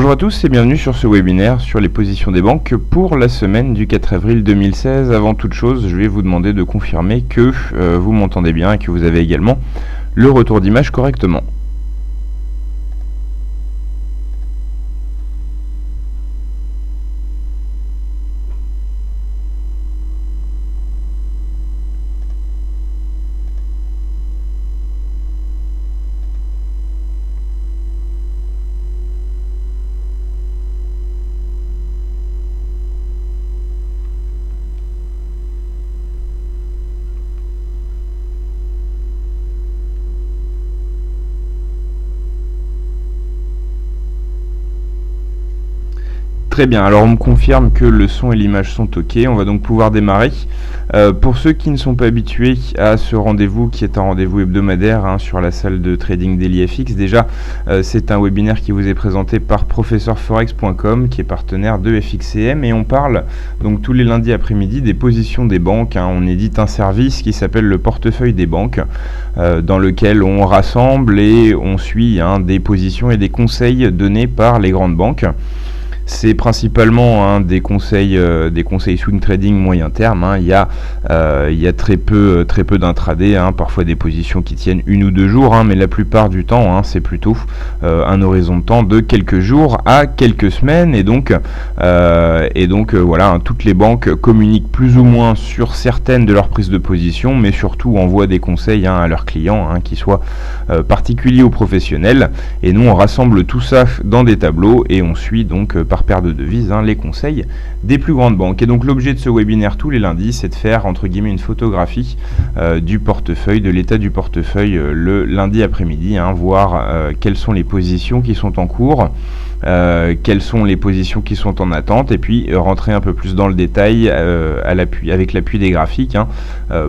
Bonjour à tous et bienvenue sur ce webinaire sur les positions des banques pour la semaine du 4 avril 2016. Avant toute chose, je vais vous demander de confirmer que vous m'entendez bien et que vous avez également le retour d'image correctement. Très bien, alors on me confirme que le son et l'image sont ok, on va donc pouvoir démarrer. Pour ceux qui ne sont pas habitués à ce rendez-vous qui est un rendez-vous hebdomadaire sur la salle de trading DailyFX, déjà c'est un webinaire qui vous est présenté par professeurforex.com qui est partenaire de FXCM et on parle donc tous les lundis après-midi des positions des banques. On édite un service qui s'appelle le portefeuille des banques dans lequel on rassemble et on suit des positions et des conseils donnés par les grandes banques. C'est principalement des conseils swing trading moyen terme. Il y a très peu d'intraday, parfois des positions qui tiennent 1 ou 2 jours, mais la plupart du temps, c'est plutôt un horizon de temps de quelques jours à quelques semaines. Et donc voilà, toutes les banques communiquent plus ou moins sur certaines de leurs prises de position, mais surtout envoient des conseils à leurs clients, qui soient particuliers ou professionnels. Et nous, on rassemble tout ça dans des tableaux et on suit donc par paire de devises les conseils des plus grandes banques. Et donc l'objet de ce webinaire tous les lundis, c'est de faire entre guillemets une photographie du portefeuille, de l'état du portefeuille le lundi après-midi, voir quelles sont les positions qui sont en cours, quelles sont les positions qui sont en attente, et puis rentrer un peu plus dans le détail avec l'appui des graphiques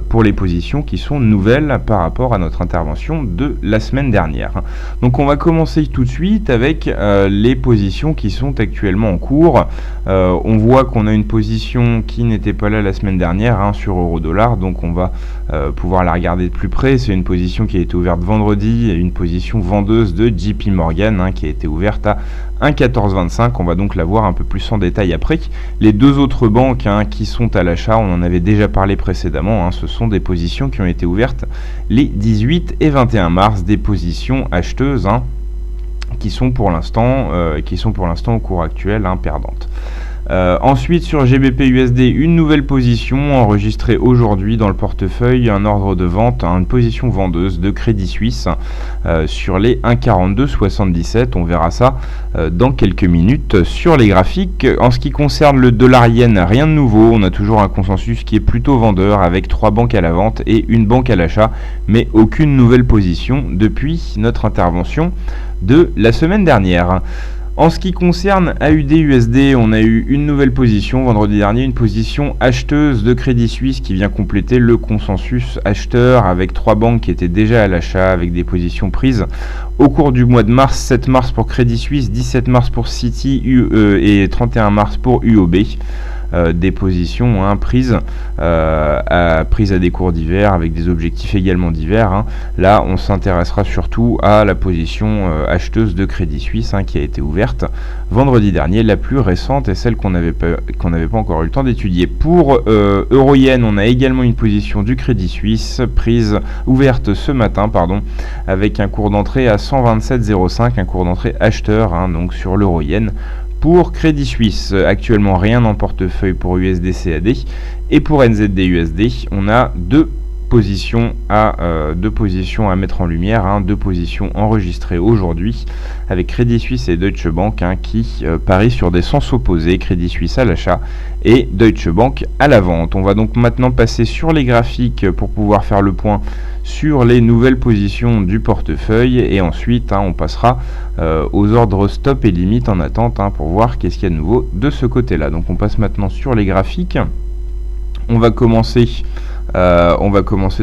pour les positions qui sont nouvelles par rapport à notre intervention de la semaine dernière. Donc on va commencer tout de suite avec les positions qui sont actuellement en cours. On voit qu'on a une position qui n'était pas là la semaine dernière sur euro-dollar, donc on va pouvoir la regarder de plus près. C'est une position qui a été ouverte vendredi, une position vendeuse de JP Morgan qui a été ouverte à 1,1425. On va donc la voir un peu plus en détail après. Les deux autres banques qui sont à l'achat, on en avait déjà parlé précédemment, ce sont des positions qui ont été ouvertes les 18 et 21 mars, des positions acheteuses qui sont pour l'instant au cours actuel perdantes. Ensuite sur GBP USD, une nouvelle position enregistrée aujourd'hui dans le portefeuille, un ordre de vente, une position vendeuse de Crédit Suisse sur les 1,4277. On verra ça dans quelques minutes sur les graphiques. En ce qui concerne le dollar yen, rien de nouveau, on a toujours un consensus qui est plutôt vendeur avec 3 banques à la vente et une banque à l'achat, mais aucune nouvelle position depuis notre intervention de la semaine dernière. En ce qui concerne AUD-USD, on a eu une nouvelle position vendredi dernier, une position acheteuse de Crédit Suisse qui vient compléter le consensus acheteur avec 3 banques qui étaient déjà à l'achat avec des positions prises au cours du mois de mars, 7 mars pour Crédit Suisse, 17 mars pour Citi et 31 mars pour UOB. Des positions prises à des cours divers avec des objectifs également divers. Là, on s'intéressera surtout à la position acheteuse de Crédit Suisse qui a été ouverte vendredi dernier, la plus récente et celle qu'on n'avait pas encore eu le temps d'étudier. Pour Euro-Yen, on a également une position du Crédit Suisse ouverte ce matin, avec un cours d'entrée à 127,05, un cours d'entrée acheteur donc sur l'Euro-Yen. Pour Crédit Suisse, actuellement rien en portefeuille pour USD-CAD. Et pour NZD-USD, on a deux positions à mettre en lumière, 2 positions enregistrées aujourd'hui avec Crédit Suisse et Deutsche Bank qui parient sur des sens opposés, Crédit Suisse à l'achat et Deutsche Bank à la vente. On va donc maintenant passer sur les graphiques pour pouvoir faire le point sur les nouvelles positions du portefeuille et ensuite on passera aux ordres stop et limite en attente pour voir qu'est-ce qu'il y a de nouveau de ce côté-là. Donc on passe maintenant sur les graphiques. On va commencer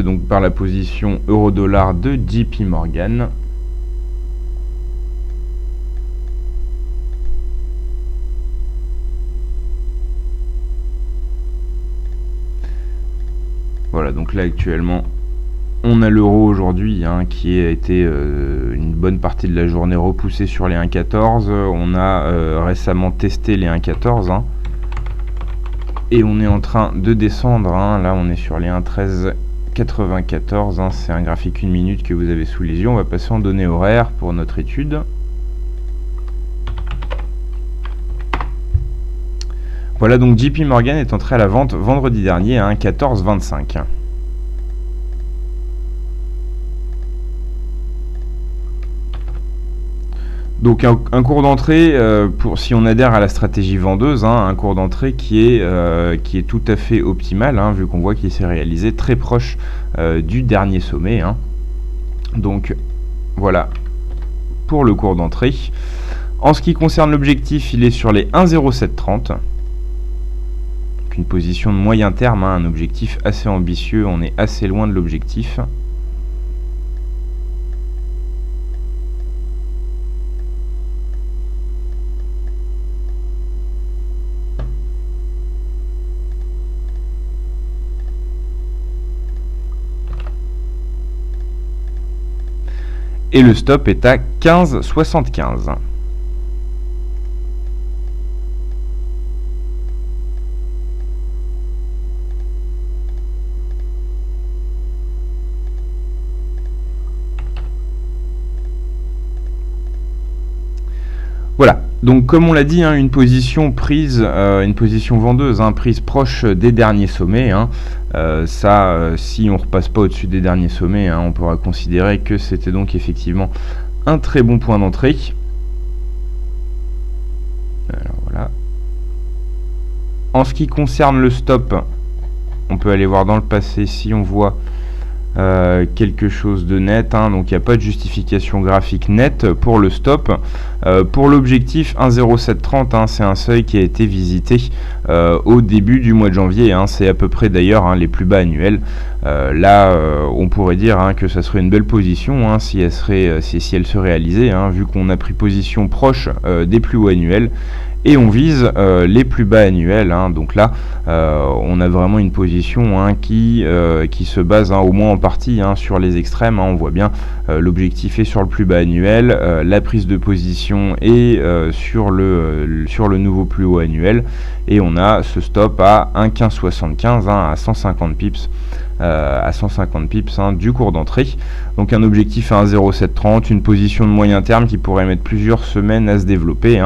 donc par la position euro-dollar de JP Morgan. Voilà, donc là actuellement On a l'euro aujourd'hui qui a été une bonne partie de la journée repoussé sur les 1,14. On a récemment testé les 1,14 et on est en train de descendre. Là on est sur les 1,1394. C'est un graphique 1 minute que vous avez sous les yeux. On va passer en données horaires pour notre étude. Voilà, donc JP Morgan est entré à la vente vendredi dernier à 1,1425. Donc un cours d'entrée, si on adhère à la stratégie vendeuse, un cours d'entrée qui est tout à fait optimal, vu qu'on voit qu'il s'est réalisé très proche du dernier sommet. Donc voilà pour le cours d'entrée. En ce qui concerne l'objectif, il est sur les 1,0730. Une position de moyen terme, un objectif assez ambitieux, on est assez loin de l'objectif. Et le stop est à 15,75. Voilà, donc comme on l'a dit, une position prise, une position vendeuse, prise proche des derniers sommets. Si on repasse pas au-dessus des derniers sommets, on pourra considérer que c'était donc effectivement un très bon point d'entrée. Alors voilà. En ce qui concerne le stop, on peut aller voir dans le passé si on voit quelque chose de net, donc il n'y a pas de justification graphique nette pour le stop. Pour l'objectif 1,0730, c'est un seuil qui a été visité au début du mois de janvier, c'est à peu près d'ailleurs les plus bas annuels. Là on pourrait dire que ça serait une belle position si elle se réalisait, vu qu'on a pris position proche des plus hauts annuels. Et on vise les plus bas annuels, donc là on a vraiment une position qui se base au moins en partie sur les extrêmes. On voit bien l'objectif est sur le plus bas annuel, la prise de position est sur le nouveau plus haut annuel, et on a ce stop à 1,1575 à 150 pips. Du cours d'entrée, donc un objectif à 1,0730, une position de moyen terme qui pourrait mettre plusieurs semaines à se développer.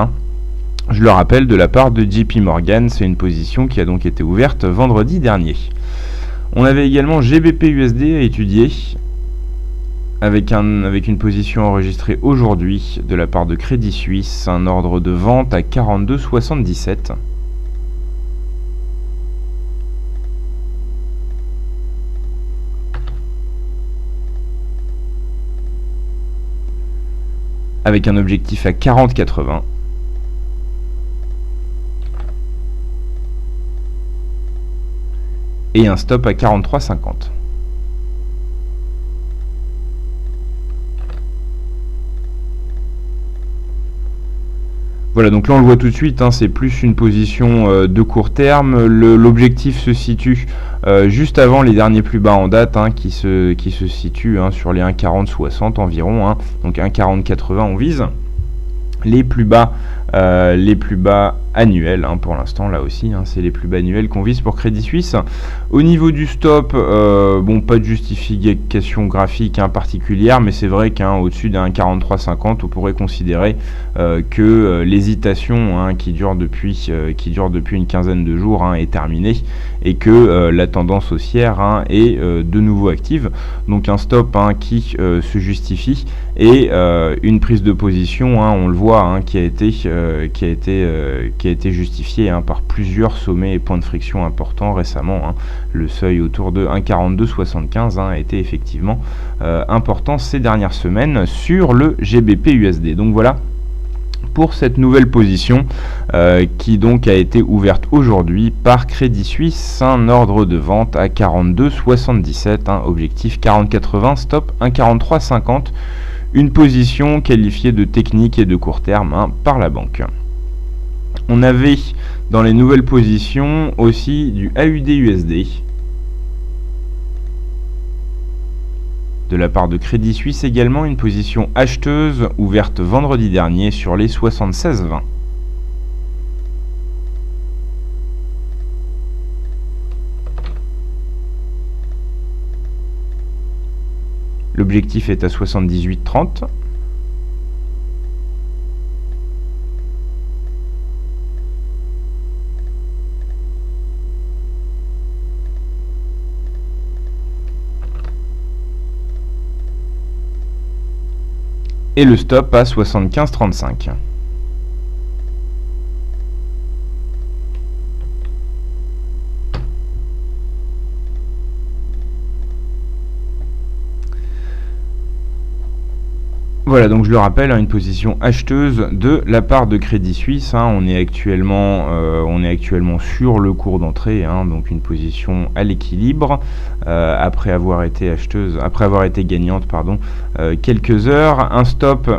Je le rappelle, de la part de JP Morgan, c'est une position qui a donc été ouverte vendredi dernier. On avait également GBP USD à étudier, avec une position enregistrée aujourd'hui de la part de Crédit Suisse, un ordre de vente à 42,77. Avec un objectif à 40,80. Et un stop à 43,50. Voilà, donc là on le voit tout de suite, c'est plus une position de court terme. L'objectif se situe juste avant les derniers plus bas en date, qui se situent sur les 1,4060 environ, donc 1,4080 on vise. Les plus bas annuels, pour l'instant là aussi, c'est les plus bas annuels qu'on vise pour Crédit Suisse. Au niveau du stop, pas de justification graphique particulière, mais c'est vrai qu'au-dessus d'un 43,50 on pourrait considérer que l'hésitation qui dure depuis une quinzaine de jours est terminée, et que la tendance haussière est de nouveau active. Donc un stop qui se justifie, et une prise de position, on le voit, qui a été justifié par plusieurs sommets et points de friction importants récemment. Le seuil autour de 1,4275 a été effectivement important ces dernières semaines sur le GBP USD. Donc voilà pour cette nouvelle position qui donc a été ouverte aujourd'hui par Crédit Suisse, un ordre de vente à 42,77, objectif 40,80, stop 1,4350. Une position qualifiée de technique et de court terme par la banque. On avait dans les nouvelles positions aussi du AUD USD. De la part de Crédit Suisse également, une position acheteuse ouverte vendredi dernier sur les 76,20. L'objectif est à 78,30. Et le stop à 75,35. Voilà, donc je le rappelle, une position acheteuse de la part de Crédit Suisse. On est actuellement sur le cours d'entrée, donc une position à l'équilibre après avoir été gagnante, quelques heures. Un stop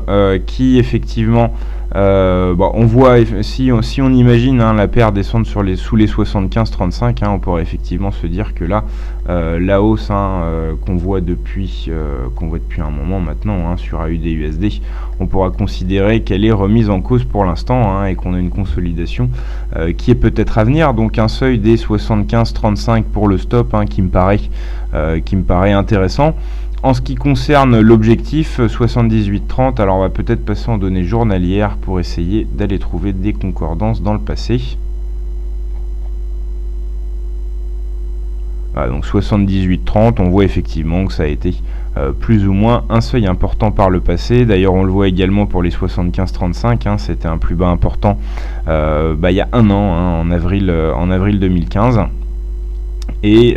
qui effectivement, on voit si on imagine la paire descendre sous les 75,35, on pourrait effectivement se dire que là, la hausse qu'on voit depuis un moment maintenant sur AUD/USD, on pourra considérer qu'elle est remise en cause pour l'instant et qu'on a une consolidation qui est peut-être à venir. Donc un seuil des 75,35 pour le stop qui me paraît intéressant. En ce qui concerne l'objectif 78,30, alors on va peut-être passer en données journalières pour essayer d'aller trouver des concordances dans le passé. Voilà, donc 78,30, on voit effectivement que ça a été plus ou moins un seuil important par le passé. D'ailleurs, on le voit également pour les 75,35, c'était un plus bas important il y a un an, en avril 2015. Et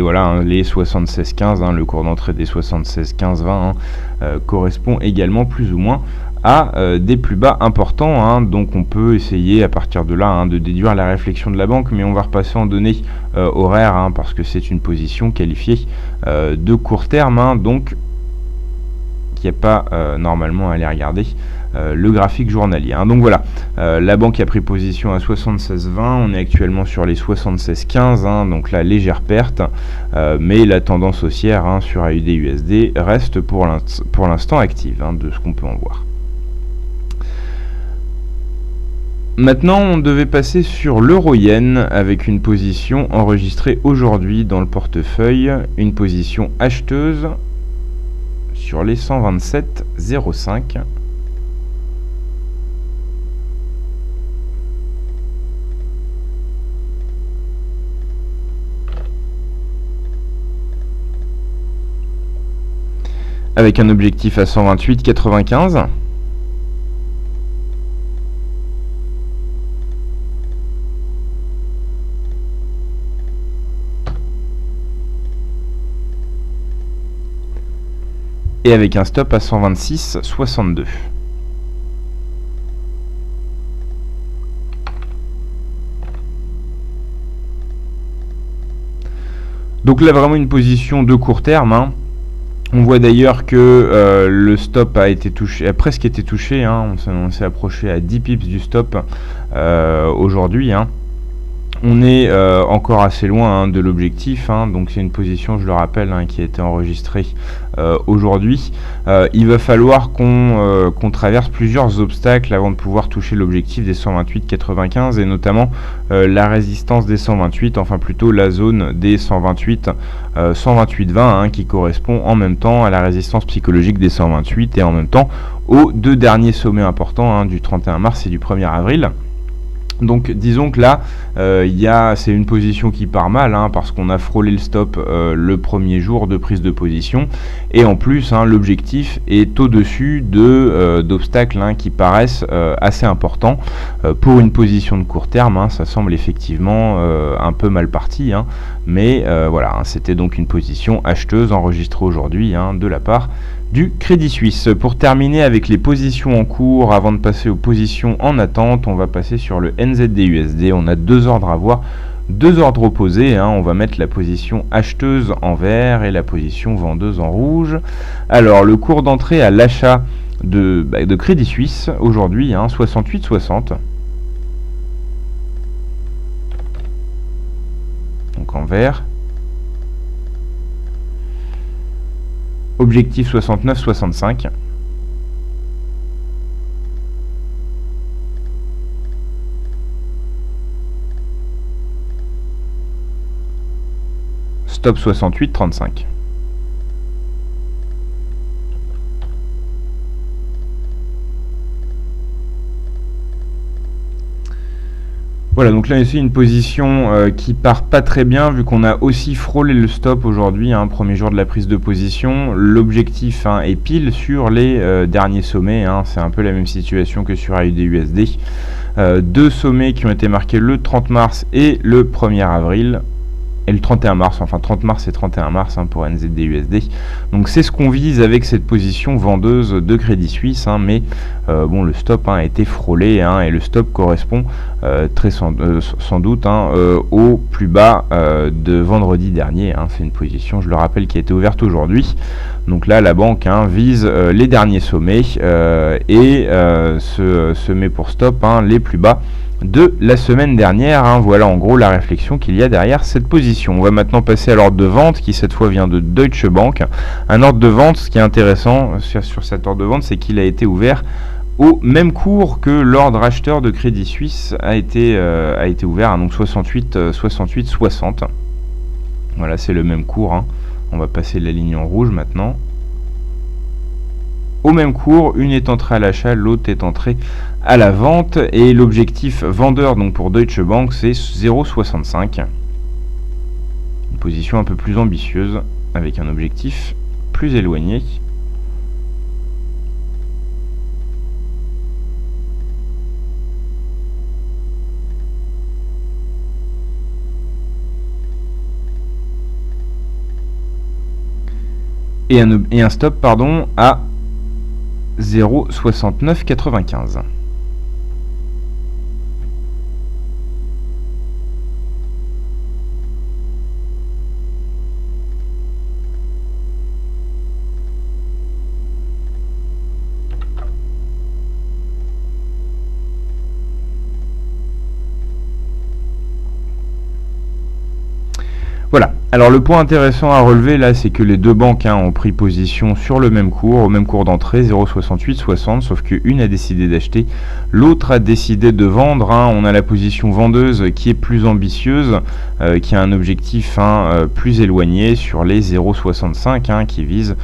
voilà, les 76,15, le cours d'entrée des 76,15,20 correspond également plus ou moins à des plus bas importants. Donc on peut essayer à partir de là de déduire la réflexion de la banque, mais on va repasser en données horaires parce que c'est une position qualifiée de court terme, donc il n'y a pas normalement à aller regarder le graphique journalier. Donc voilà, la banque a pris position à 76,20, on est actuellement sur les 76,15, donc la légère perte, mais la tendance haussière sur AUD/USD reste pour l'instant active, de ce qu'on peut en voir. Maintenant, on devait passer sur l'euro-yen avec une position enregistrée aujourd'hui dans le portefeuille, une position acheteuse sur les 127,05. Avec un objectif à 128,95. Et avec un stop à 126,62. Donc là, vraiment une position de court terme. On voit d'ailleurs que le stop a presque été touché. On s'est approché à 10 pips du stop aujourd'hui. On est encore assez loin de l'objectif, donc c'est une position, je le rappelle, qui a été enregistrée aujourd'hui. Il va falloir qu'on traverse plusieurs obstacles avant de pouvoir toucher l'objectif des 128,95 et notamment la résistance des 128, enfin plutôt la zone des 128,20 qui correspond en même temps à la résistance psychologique des 128 et en même temps aux deux derniers sommets importants du 31 mars et du 1er avril. Donc disons que là, c'est une position qui part mal parce qu'on a frôlé le stop le premier jour de prise de position et en plus l'objectif est au-dessus d'obstacles qui paraissent assez importants pour une position de court terme. Ça semble effectivement un peu mal parti, mais voilà, c'était donc une position acheteuse enregistrée aujourd'hui de la part du Crédit Suisse. Pour terminer avec les positions en cours, avant de passer aux positions en attente, on va passer sur le NZD/USD. On a deux ordres à voir, deux ordres opposés. On va mettre la position acheteuse en vert et la position vendeuse en rouge. Alors, le cours d'entrée à l'achat de Crédit Suisse aujourd'hui, 68,60. Donc en vert. Objectif 69,65. Stop 68,35. Voilà, donc là ici une position qui part pas très bien vu qu'on a aussi frôlé le stop aujourd'hui, hein, premier jour de la prise de position. L'objectif est pile sur les derniers sommets, hein, c'est un peu la même situation que sur AUD-USD. Deux sommets qui ont été marqués le 30 mars et le 1er avril. Et le 31 mars, enfin 30 mars et 31 mars pour NZD-USD. Donc c'est ce qu'on vise avec cette position vendeuse de Crédit Suisse, mais bon, le stop a été frôlé, et le stop correspond sans doute au plus bas de vendredi dernier. C'est une position, je le rappelle, qui a été ouverte aujourd'hui. Donc là, la banque vise les derniers sommets et se met pour stop les plus bas de la semaine dernière. Voilà en gros la réflexion qu'il y a derrière cette position. On va maintenant passer à l'ordre de vente qui cette fois vient de Deutsche Bank. Un ordre de vente, ce qui est intéressant sur cet ordre de vente, c'est qu'il a été ouvert au même cours que l'ordre acheteur de Crédit Suisse a été ouvert, donc 68,60. Voilà, c'est le même cours. On va passer la ligne en rouge maintenant. Au même cours, une est entrée à l'achat, l'autre est entrée à la vente, et l'objectif vendeur donc pour Deutsche Bank c'est 0,65. Une position un peu plus ambitieuse avec un objectif plus éloigné. Et un stop à 0,6995. Voilà. Alors le point intéressant à relever là, c'est que les deux banques ont pris position sur le même cours, au même cours d'entrée, 0,6860, sauf qu'une a décidé d'acheter, l'autre a décidé de vendre. On a la position vendeuse qui est plus ambitieuse, qui a un objectif plus éloigné sur les 0,65, qui vise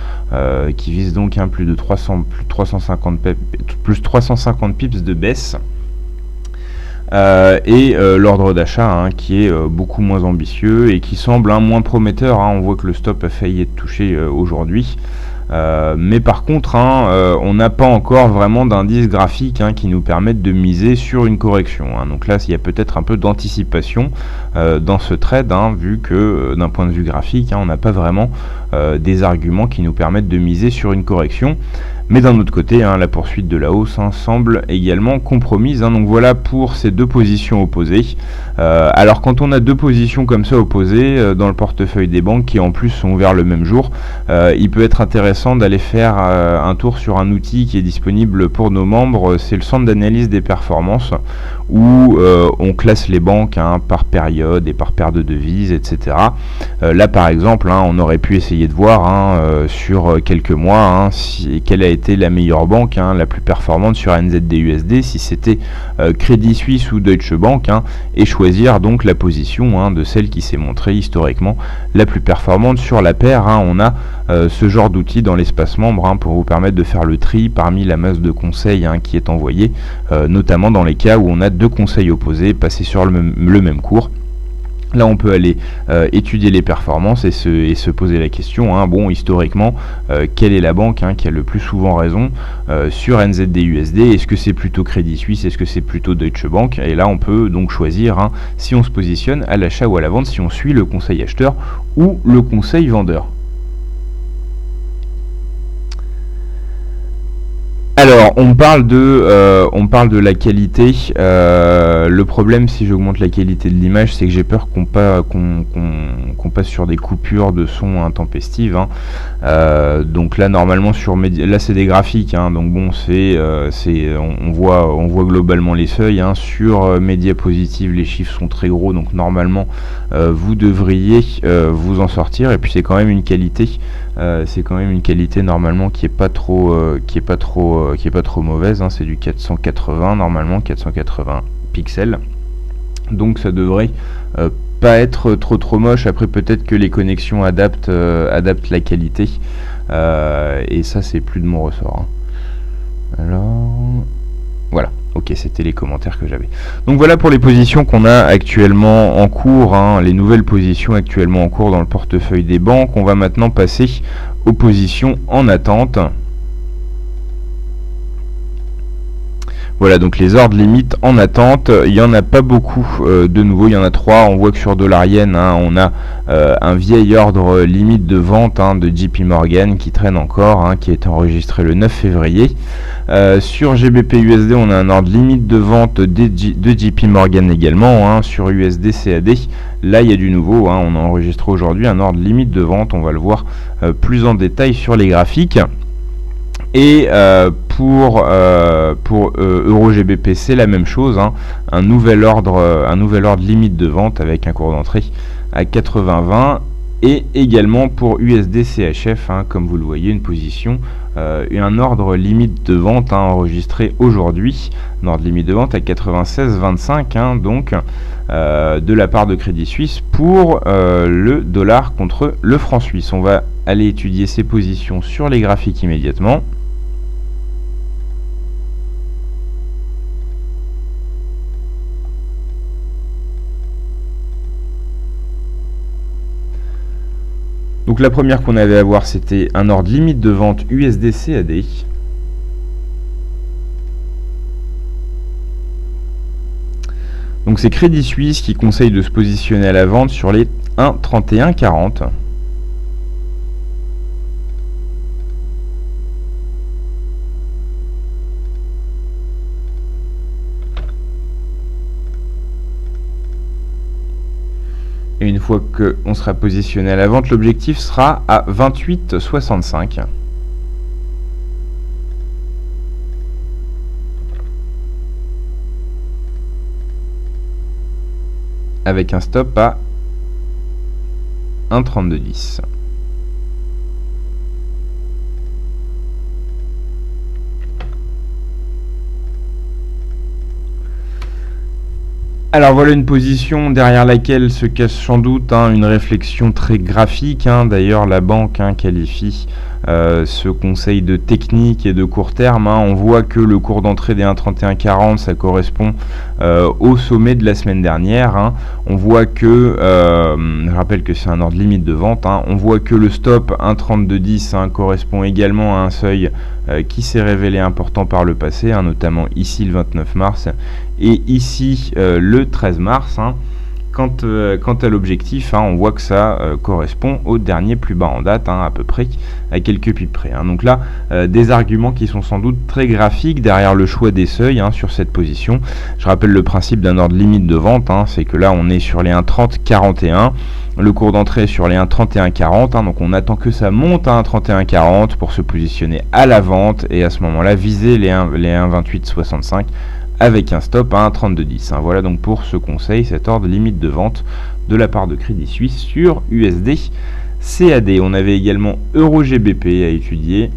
donc plus 350 pips de baisse. L'ordre d'achat qui est beaucoup moins ambitieux et qui semble moins prometteur. On voit que le stop a failli être touché aujourd'hui, mais par contre on n'a pas encore vraiment d'indice graphique qui nous permettent de miser sur une correction. Donc là il y a peut-être un peu d'anticipation dans ce trade, vu que d'un point de vue graphique on n'a pas vraiment des arguments qui nous permettent de miser sur une correction. Mais d'un autre côté, la poursuite de la hausse semble également compromise. Donc voilà pour ces deux positions opposées. Alors quand on a deux positions comme ça opposées dans le portefeuille des banques qui en plus sont ouverts le même jour, il peut être intéressant d'aller faire un tour sur un outil qui est disponible pour nos membres. C'est le centre d'analyse des performances où on classe les banques par période et par paire de devises, etc. Là par exemple, on aurait pu essayer de voir sur quelques mois quelle a été la meilleure banque, la plus performante sur NZD-USD, si c'était Crédit Suisse ou Deutsche Bank, et choisir donc la position de celle qui s'est montrée historiquement la plus performante sur la paire. On a ce genre d'outil dans l'espace membre pour vous permettre de faire le tri parmi la masse de conseils qui est envoyée, notamment dans les cas où on a deux conseils opposés passés sur le même cours. Là, on peut aller étudier les performances et se poser la question, bon, historiquement, quelle est la banque qui a le plus souvent raison sur NZD-USD? Est-ce que c'est plutôt Crédit Suisse? Est-ce que c'est plutôt Deutsche Bank? Et là, on peut donc choisir si on se positionne à l'achat ou à la vente, si on suit le conseil acheteur ou le conseil vendeur. Alors, on parle de la qualité. Le problème, si j'augmente la qualité de l'image, c'est que j'ai peur qu'on passe sur des coupures de son intempestives, hein. Donc là, normalement, là, c'est des graphiques, hein. Donc bon, on voit globalement les seuils, hein. Sur mes diapositives, les chiffres sont très gros, donc normalement, vous devriez vous en sortir. Et puis, c'est quand même une qualité normalement qui est pas trop mauvaise, hein. C'est du 480 normalement, 480 pixels. Donc ça devrait pas être trop moche. Après peut-être que les connexions adaptent la qualité. Et ça c'est plus de mon ressort, hein. Alors voilà. Ok, c'était les commentaires que j'avais. Donc voilà pour les positions qu'on a actuellement en cours, hein, les nouvelles positions actuellement en cours dans le portefeuille des banques. On va maintenant passer aux positions en attente. Voilà, donc les ordres limites en attente, il n'y en a pas beaucoup de nouveau, il y en a 3. On voit que sur dollar yen, hein, on a un vieil ordre limite de vente, hein, de JP Morgan qui traîne encore, hein, qui est enregistré le 9 février. Sur GBP USD, on a un ordre limite de vente de JP Morgan également, hein. Sur USD CAD, là il y a du nouveau, hein. On a enregistré aujourd'hui un ordre limite de vente, on va le voir plus en détail sur les graphiques. Et pour Euro GBP, c'est la même chose, hein. Un nouvel ordre limite de vente avec un cours d'entrée à 80,20. Et également pour USD CHF, hein, comme vous le voyez, une position et un ordre limite de vente, hein, enregistré aujourd'hui, un ordre limite de vente à 96,25, hein, donc de la part de Crédit Suisse pour le dollar contre le franc suisse. On va aller étudier ces positions sur les graphiques immédiatement. Donc la première qu'on avait à voir, c'était un ordre limite de vente USD CAD. Donc c'est Crédit Suisse qui conseille de se positionner à la vente sur les 1,3140. Et une fois qu'on sera positionné à la vente, l'objectif sera à 28,65. Avec un stop à 1,3210. Alors voilà une position derrière laquelle se cache sans doute, hein, une réflexion très graphique, hein. D'ailleurs la banque, hein, qualifie ce conseil de technique et de court terme, hein. On voit que le cours d'entrée des 1,3140, ça correspond au sommet de la semaine dernière, hein. On voit que, je rappelle que c'est un ordre limite de vente, hein. On voit que le stop 1,3210, hein, correspond également à un seuil qui s'est révélé important par le passé, hein, notamment ici le 29 mars et ici le 13 mars, hein. Quant à l'objectif, hein, on voit que ça correspond au dernier plus bas en date, hein, à peu près, à quelques pips près, hein. Donc là, des arguments qui sont sans doute très graphiques derrière le choix des seuils, hein, sur cette position. Je rappelle le principe d'un ordre limite de vente, hein, c'est que là on est sur les 1,3041, le cours d'entrée est sur les 1,3140, hein, donc on attend que ça monte à 1,3140 pour se positionner à la vente et à ce moment-là viser les 1,2865 avec un stop à 1,3210, hein. Voilà donc pour ce conseil, cet ordre limite de vente de la part de Crédit Suisse sur USD CAD. On avait également Euro GBP à étudier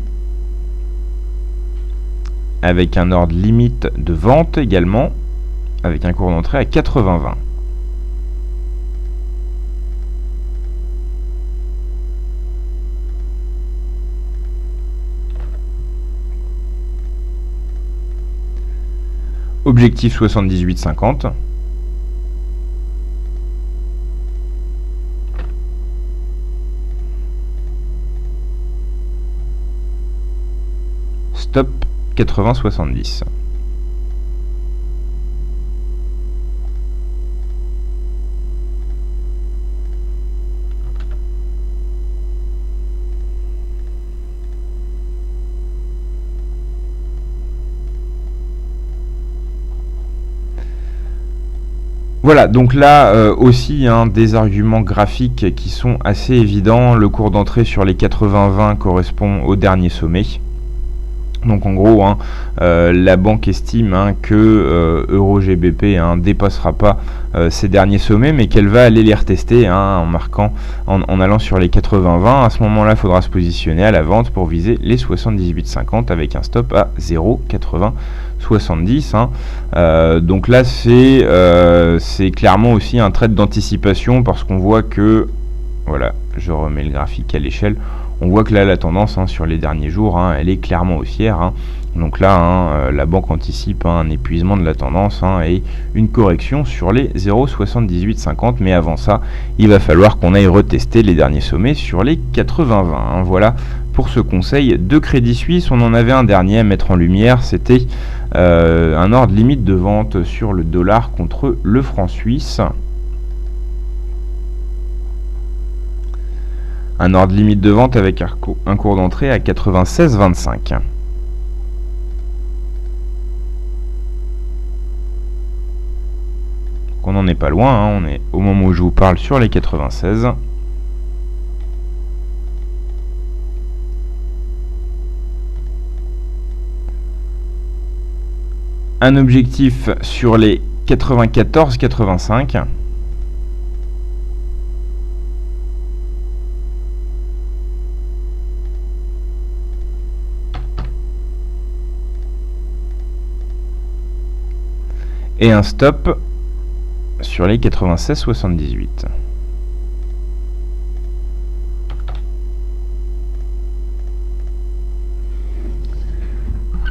avec un ordre limite de vente également, avec un cours d'entrée à 80,20. Objectif 78,50. Stop 80,70. Voilà, donc là aussi des arguments graphiques qui sont assez évidents. Le cours d'entrée sur les 80-20 correspond au dernier sommet. Donc en gros, la banque estime que EuroGBP dépassera pas ces derniers sommets, mais qu'elle va aller les retester en allant sur les 80-20. À ce moment-là, il faudra se positionner à la vente pour viser les 78,50 avec un stop à 0,8070. Donc là, c'est clairement aussi un trade d'anticipation parce qu'on voit que, voilà, je remets le graphique à l'échelle. On voit que là, la tendance sur les derniers jours, elle est clairement haussière. Donc là, la banque anticipe un épuisement de la tendance et une correction sur les 0,7850. Mais avant ça, il va falloir qu'on aille retester les derniers sommets sur les 80-20. Voilà pour ce conseil de Crédit Suisse. On en avait un dernier à mettre en lumière, c'était un ordre limite de vente sur le dollar contre le franc suisse. Un ordre limite de vente avec un cours d'entrée à 96,25. On n'en est pas loin, on est au moment où je vous parle sur les 96. Un objectif sur les 94,85. Et un stop sur les 96,78.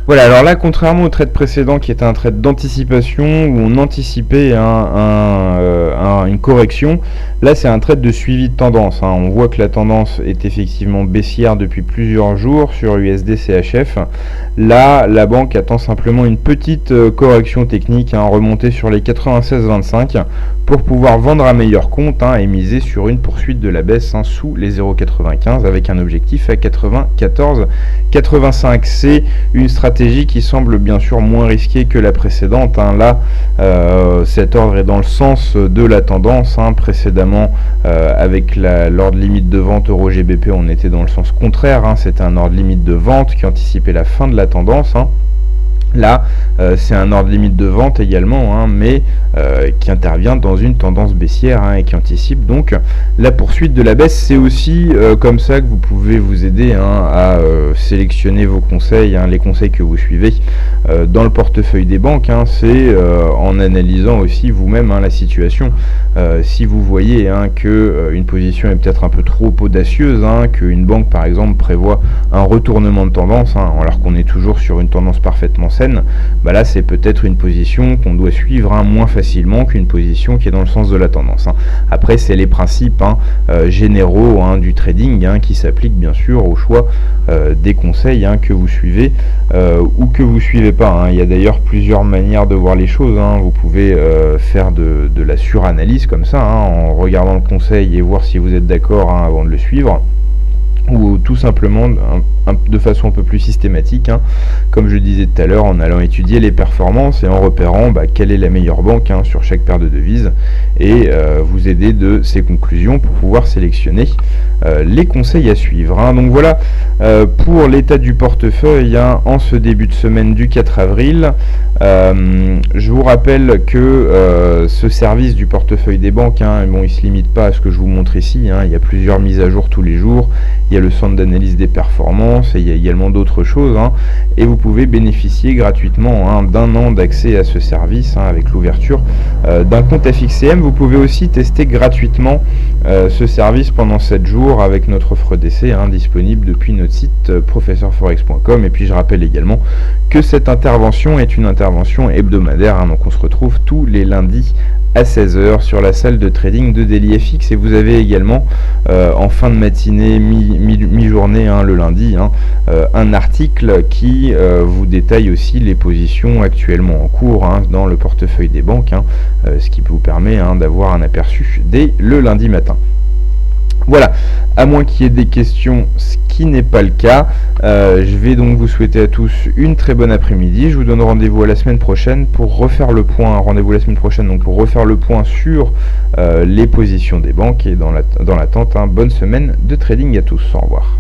Voilà, alors là, contrairement au trade précédent qui était un trade d'anticipation où on anticipait une correction, là c'est un trade de suivi de tendance. On voit que la tendance est effectivement baissière depuis plusieurs jours sur USD CHF. Là, la banque attend simplement une petite correction technique, remontée sur les 96,25 pour pouvoir vendre à meilleur compte et miser sur une poursuite de la baisse sous les 0,95 avec un objectif à 94,85. C'est une stratégie qui semble bien sûr moins risquée que la précédente. Là, cet ordre est dans le sens de la tendance. Précédemment, avec l'ordre limite de vente EuroGBP, on était dans le sens contraire. C'était un ordre limite de vente qui anticipait la fin de la tendance. Là, c'est un ordre limite de vente également, mais qui intervient dans une tendance baissière et qui anticipe donc la poursuite de la baisse. C'est aussi comme ça que vous pouvez vous aider à sélectionner vos conseils, les conseils que vous suivez dans le portefeuille des banques. C'est en analysant aussi vous-même la situation. Si vous voyez que une position est peut-être un peu trop audacieuse, qu'une banque par exemple prévoit un retournement de tendance, alors qu'on est toujours sur une tendance parfaitement saine, là c'est peut-être une position qu'on doit suivre moins facilement qu'une position qui est dans le sens de la tendance. Après, c'est les principes généraux du trading qui s'appliquent bien sûr au choix des conseils que vous suivez ou que vous suivez pas. Il y a d'ailleurs plusieurs manières de voir les choses. Vous pouvez faire de la suranalyse comme ça, en regardant le conseil et voir si vous êtes d'accord avant de le suivre, ou tout simplement de façon un peu plus systématique, comme je disais tout à l'heure, en allant étudier les performances et en repérant quelle est la meilleure banque sur chaque paire de devises, et vous aider de ces conclusions pour pouvoir sélectionner les conseils à suivre. Donc voilà pour l'état du portefeuille en ce début de semaine du 4 avril. Je vous rappelle que ce service du portefeuille des banques, il ne se limite pas à ce que je vous montre ici, il y a plusieurs mises à jour tous les jours, il y a le centre d'analyse des performances et il y a également d'autres choses, et vous pouvez bénéficier gratuitement d'un an d'accès à ce service avec l'ouverture d'un compte FXCM. Vous pouvez aussi tester gratuitement ce service pendant 7 jours avec notre offre d'essai disponible depuis notre site professeurforex.com. Et puis je rappelle également que cette intervention est une intervention hebdomadaire, donc on se retrouve tous les lundis à 16h sur la salle de trading de DailyFX, et vous avez également en fin de matinée, mi-journée, le lundi, un article qui vous détaille aussi les positions actuellement en cours dans le portefeuille des banques, ce qui vous permet d'avoir un aperçu dès le lundi matin. Voilà, à moins qu'il y ait des questions, ce qui n'est pas le cas, je vais donc vous souhaiter à tous une très bonne après-midi. Je vous donne rendez-vous à la semaine prochaine pour refaire le point. Rendez-vous la semaine prochaine donc pour refaire le point sur les positions des banques et dans l'attente, bonne semaine de trading à tous. Au revoir.